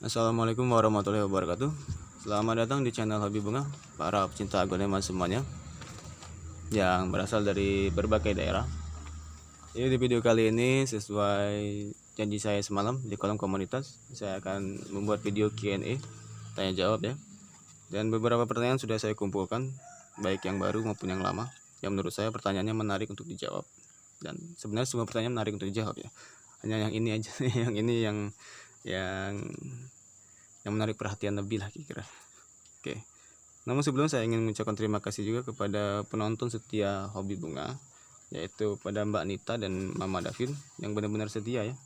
Assalamualaikum warahmatullahi wabarakatuh. Selamat datang di channel Hobi Bunga, para pecinta aglonema semuanya yang berasal dari berbagai daerah. Jadi di video kali ini sesuai janji saya semalam di kolom komunitas, saya akan membuat video Q&A, tanya jawab ya. Dan beberapa pertanyaan sudah saya kumpulkan, baik yang baru maupun yang lama, yang menurut saya pertanyaannya menarik untuk dijawab. Dan sebenarnya semua pertanyaan menarik untuk dijawab ya. Hanya yang ini aja, yang ini yang menarik perhatian lebih lah kira-kira. Oke. Namun sebelum saya ingin mengucapkan terima kasih juga kepada penonton setia Hobi Bunga, yaitu pada Mbak Nita dan Mama Davin yang benar-benar setia ya.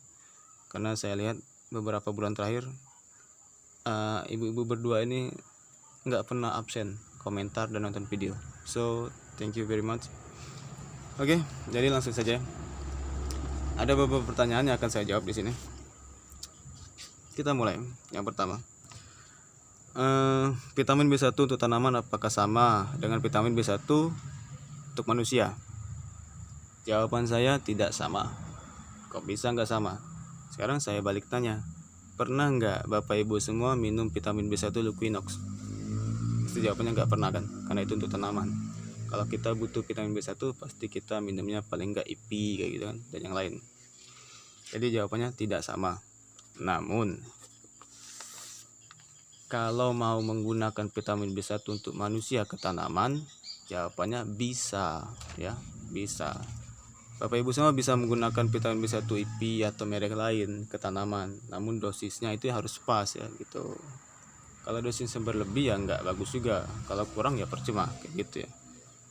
Karena saya lihat beberapa bulan terakhir ibu-ibu berdua ini nggak pernah absen komentar dan nonton video. So thank you very much. Oke, jadi langsung saja. Ada beberapa pertanyaan yang akan saya jawab di sini. Kita mulai. Yang pertama, vitamin B1 untuk tanaman apakah sama dengan vitamin B1 untuk manusia? Jawaban saya tidak sama. Kok bisa nggak sama? Sekarang saya balik tanya, pernah nggak Bapak Ibu semua minum vitamin B1 Liquinox? Pasti jawabannya nggak pernah kan, karena itu untuk tanaman. Kalau kita butuh vitamin B1 pasti kita minumnya paling nggak IP kayak gitu kan, dan yang lain. Jadi jawabannya tidak sama. Namun kalau mau menggunakan vitamin B1 untuk manusia ke tanaman, jawabannya bisa ya, bisa. Bapak Ibu semua bisa menggunakan vitamin B1 IP atau merek lain ke tanaman, namun dosisnya itu harus pas ya gitu. Kalau dosisnya berlebih ya nggak bagus juga, kalau kurang ya percuma kayak gitu ya.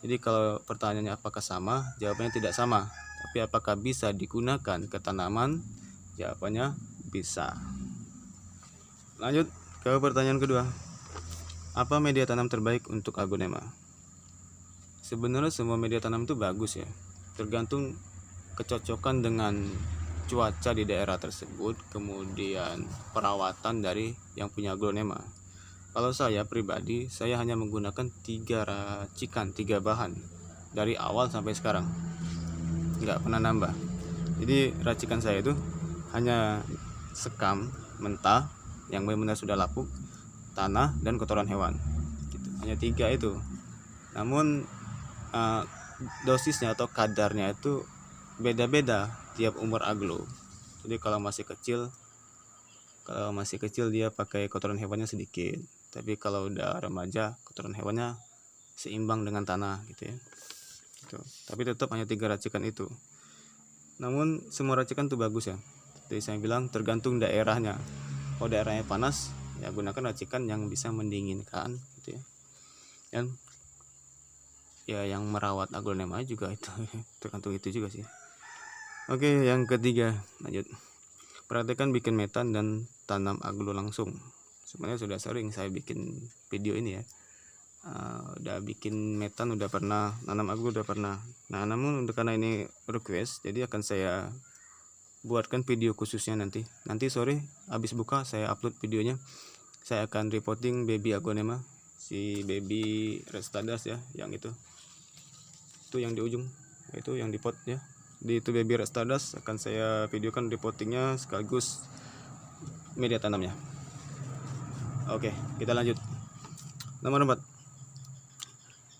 Jadi kalau pertanyaannya apakah sama, jawabannya tidak sama. Tapi apakah bisa digunakan ke tanaman? Jawabannya bisa. Lanjut ke pertanyaan kedua. Apa media tanam terbaik untuk aglonema? Sebenarnya semua media tanam itu bagus ya. Tergantung kecocokan dengan cuaca di daerah tersebut, kemudian perawatan dari yang punya aglonema. Kalau saya pribadi, saya hanya menggunakan 3 bahan dari awal sampai sekarang. Nggak pernah nambah. Jadi racikan saya itu hanya sekam mentah yang benar-benar sudah lapuk, tanah, dan kotoran hewan gitu. Hanya 3 itu. Namun dosisnya atau kadarnya itu beda-beda tiap umur aglo. Jadi kalau masih kecil dia pakai kotoran hewannya sedikit, tapi kalau udah remaja kotoran hewannya seimbang dengan tanah gitu ya gitu. Tapi tetap hanya 3 racikan itu. Namun semua racikan tuh bagus ya. Jadi saya bilang tergantung daerahnya. Kalau daerahnya panas ya gunakan racikan yang bisa mendinginkan gitu ya. Dan ya yang merawat aglonema juga itu tergantung itu juga sih. Oke, yang ketiga, lanjut. Perhatikan bikin metan dan tanam aglo langsung. Sebenarnya sudah sering saya bikin video ini ya. Udah bikin metan udah pernah, nanam aglo udah pernah. Nah, namun karena ini request, jadi akan saya buatkan video khususnya nanti. Nanti sore habis buka saya upload videonya. Saya akan reporting baby aglonema, si baby restadas ya, yang itu yang di ujung, itu yang di pot ya. Di itu baby restadas akan saya videokan reportingnya sekaligus media tanamnya. Oke, kita lanjut. Nomor 4,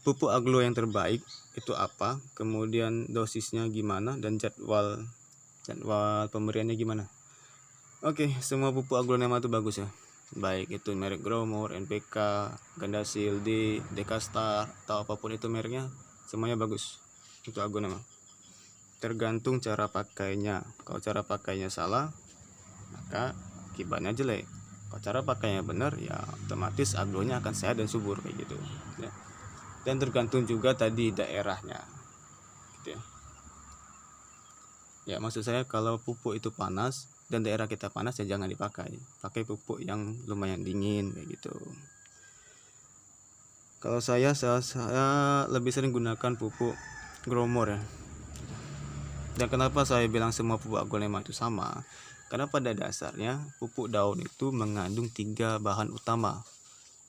pupuk aglo yang terbaik itu apa, kemudian dosisnya gimana, dan jadwal pemberiannya gimana. Oke, semua pupuk aglonema itu bagus ya, baik itu merek Growmore, NPK, Gandasil, Dekastar, atau apapun itu mereknya, semuanya bagus untuk aglonema. Tergantung cara pakainya. Kalau cara pakainya salah, maka akibatnya jelek. Kalau cara pakainya benar, ya otomatis aglonya akan sehat dan subur kayak gitu ya. Dan tergantung juga tadi daerahnya gitu ya. Ya maksud saya kalau pupuk itu panas dan daerah kita panas ya jangan dipakai. Pakai pupuk yang lumayan dingin kayak gitu. Kalau saya lebih sering gunakan pupuk Growmore ya. Dan kenapa saya bilang semua pupuk aglonema itu sama? Karena pada dasarnya pupuk daun itu mengandung 3 bahan utama,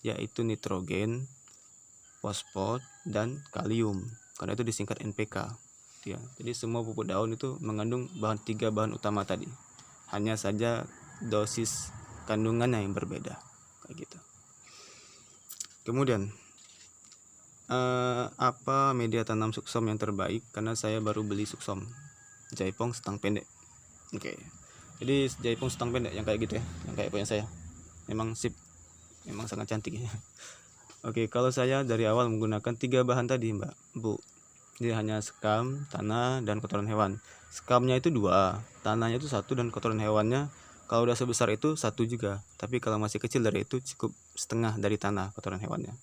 yaitu nitrogen, fosfor, dan kalium. Karena itu disingkat NPK. Ya, jadi semua pupuk daun itu mengandung 3 bahan utama tadi. Hanya saja dosis kandungannya yang berbeda kayak gitu. Kemudian apa media tanam suksom yang terbaik? Karena saya baru beli suksom jaipong setang pendek. Oke. Jadi jaipong setang pendek yang kayak gitu ya, yang kayak punya saya. Memang sip, memang sangat cantik ya. Oke, kalau saya dari awal menggunakan 3 bahan tadi, Bu. Jadi hanya sekam, tanah, dan kotoran hewan. Skamnya itu 2, tanahnya itu 1, dan kotoran hewannya kalau udah sebesar itu 1 juga. Tapi kalau masih kecil dari itu cukup setengah dari tanah kotoran hewannya.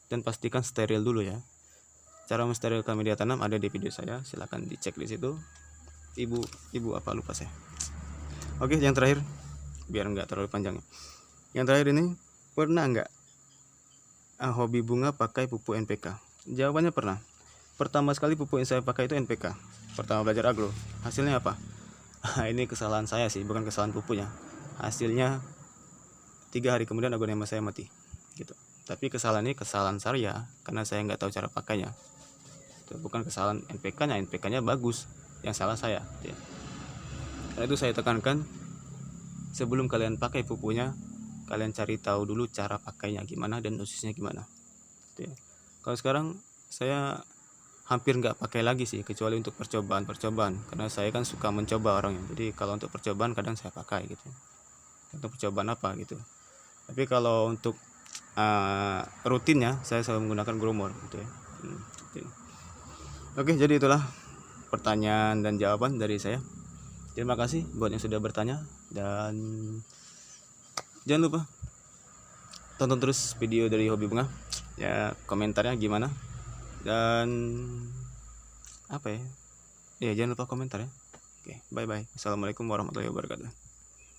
Dan pastikan steril dulu ya. Cara mensterilkan media tanam ada di video saya, silahkan dicek di situ. Ibu apa lupa saya. Oke, yang terakhir biar nggak terlalu panjang. Yang terakhir ini, pernah nggak hobi bunga pakai pupuk NPK? Jawabannya pernah. Pertama sekali pupuk yang saya pakai itu NPK. Pertama belajar agro. Hasilnya apa? Ini kesalahan saya sih, bukan kesalahan pupuknya. Hasilnya 3 hari kemudian aglonema saya mati. Gitu. Tapi kesalahan ini kesalahan saya karena saya nggak tahu cara pakainya. Itu bukan kesalahan NPK-nya. NPK-nya bagus. Yang salah saya. Ya. Karena itu saya tekankan, sebelum kalian pakai pupuknya, kalian cari tahu dulu cara pakainya gimana dan dosisnya gimana. Gitu ya. Kalau sekarang saya hampir nggak pakai lagi sih, kecuali untuk percobaan karena saya kan suka mencoba orangnya. Jadi kalau untuk percobaan kadang saya pakai gitu, untuk percobaan apa gitu. Tapi kalau untuk rutinnya saya selalu menggunakan Growmore gitu ya. Oke, jadi itulah pertanyaan dan jawaban dari saya. Terima kasih buat yang sudah bertanya, dan jangan lupa tonton terus video dari Hobi Bunga ya, komentarnya gimana. Dan apa ya, jangan lupa komentar ya. Oke, bye bye. Assalamualaikum warahmatullahi wabarakatuh.